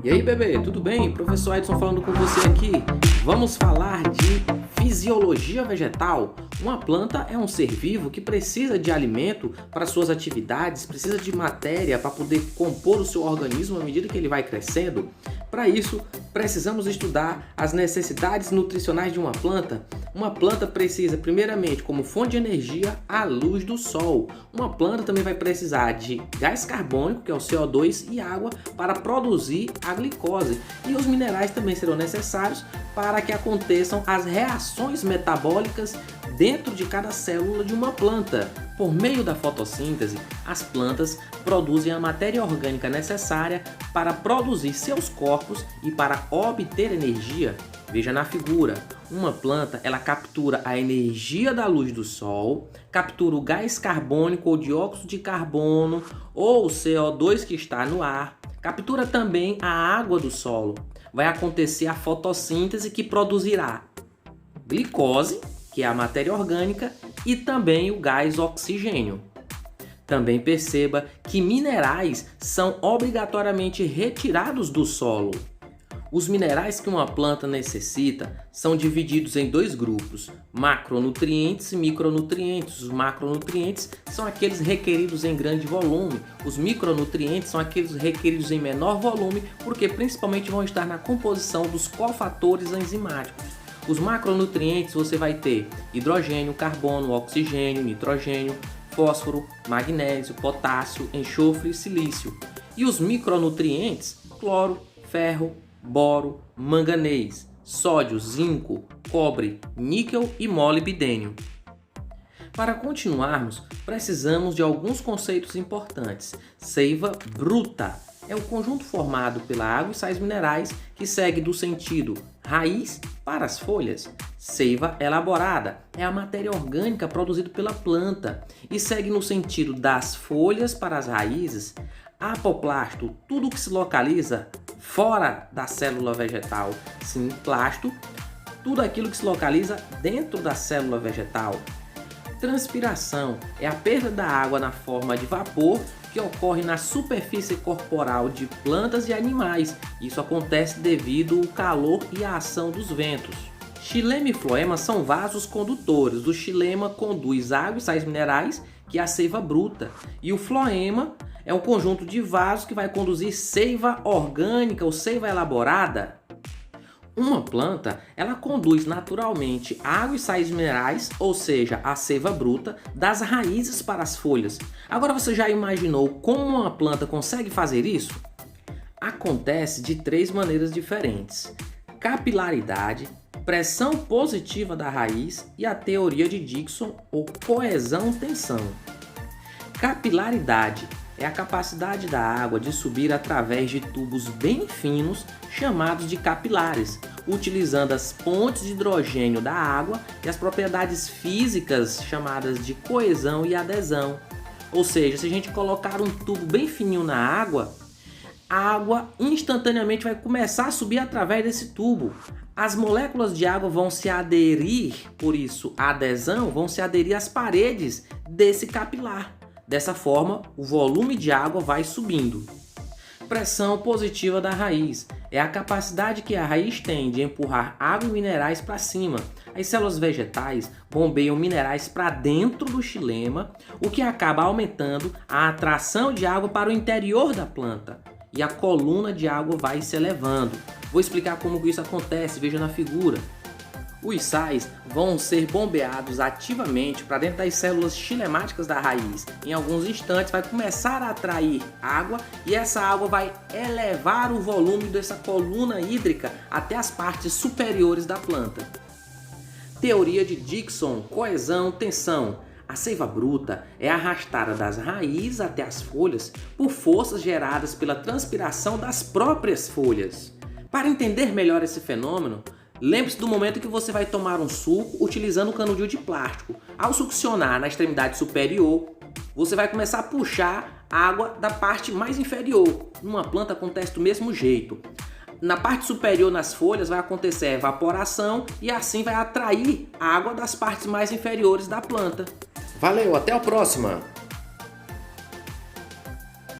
E aí, bebê, tudo bem? Professor Edson falando com você aqui. Vamos falar de fisiologia vegetal. Uma planta é um ser vivo que precisa de alimento para suas atividades, precisa de matéria para poder compor o seu organismo à medida que ele vai crescendo. Para isso, precisamos estudar as necessidades nutricionais de uma planta. Uma planta precisa, primeiramente, como fonte de energia, a luz do sol. Uma planta também vai precisar de gás carbônico, que é o CO2, e água para produzir a glicose. E os minerais também serão necessários para que aconteçam as reações metabólicas dentro de cada célula de uma planta. Por meio da fotossíntese, as plantas produzem a matéria orgânica necessária para produzir seus corpos e para obter energia. Veja na figura, uma planta ela captura a energia da luz do sol, captura o gás carbônico ou dióxido de carbono ou o CO2 que está no ar, captura também a água do solo. Vai acontecer a fotossíntese que produzirá glicose, que é a matéria orgânica, e também o gás oxigênio. Também perceba que minerais são obrigatoriamente retirados do solo. Os minerais que uma planta necessita são divididos em dois grupos, macronutrientes e micronutrientes. Os macronutrientes são aqueles requeridos em grande volume, os micronutrientes são aqueles requeridos em menor volume, porque principalmente vão estar na composição dos cofatores enzimáticos. Os macronutrientes você vai ter hidrogênio, carbono, oxigênio, nitrogênio, fósforo, magnésio, potássio, enxofre e silício. E os micronutrientes, cloro, ferro, boro, manganês, sódio, zinco, cobre, níquel e molibdênio. Para continuarmos, precisamos de alguns conceitos importantes. Seiva bruta é o conjunto formado pela água e sais minerais que segue do sentido raiz para as folhas. Seiva elaborada é a matéria orgânica produzida pela planta e segue no sentido das folhas para as raízes. Apoplasto, tudo que se localiza fora da célula vegetal. Sim, plasto, tudo aquilo que se localiza dentro da célula vegetal. Transpiração é a perda da água na forma de vapor que ocorre na superfície corporal de plantas e animais. Isso acontece devido ao calor e à ação dos ventos. Xilema e floema são vasos condutores. O xilema conduz água e sais minerais, que é a seiva bruta, e o floema é um conjunto de vasos que vai conduzir seiva orgânica ou seiva elaborada. Uma planta, ela conduz naturalmente água e sais minerais, ou seja, a seiva bruta, das raízes para as folhas. Agora você já imaginou como uma planta consegue fazer isso? Acontece de três maneiras diferentes: capilaridade, pressão positiva da raiz e a teoria de Dickson ou coesão-tensão. Capilaridade é a capacidade da água de subir através de tubos bem finos, chamados de capilares, utilizando as pontes de hidrogênio da água e as propriedades físicas chamadas de coesão e adesão. Ou seja, se a gente colocar um tubo bem fininho na água, a água instantaneamente vai começar a subir através desse tubo. As moléculas de água vão se aderir, por isso a adesão, vão se aderir às paredes desse capilar. Dessa forma, o volume de água vai subindo. Pressão positiva da raiz é a capacidade que a raiz tem de empurrar água e minerais para cima. As células vegetais bombeiam minerais para dentro do xilema, o que acaba aumentando a atração de água para o interior da planta. E a coluna de água vai se elevando. Vou explicar como isso acontece, veja na figura. Os sais vão ser bombeados ativamente para dentro das células xilemáticas da raiz. Em alguns instantes vai começar a atrair água e essa água vai elevar o volume dessa coluna hídrica até as partes superiores da planta. Teoria de Dickson, coesão, tensão. A seiva bruta é arrastada das raízes até as folhas por forças geradas pela transpiração das próprias folhas. Para entender melhor esse fenômeno, lembre-se do momento que você vai tomar um suco utilizando um canudinho de plástico. Ao succionar na extremidade superior, você vai começar a puxar água da parte mais inferior. Numa planta acontece do mesmo jeito. Na parte superior, nas folhas, vai acontecer a evaporação e assim vai atrair a água das partes mais inferiores da planta. Valeu, até a próxima!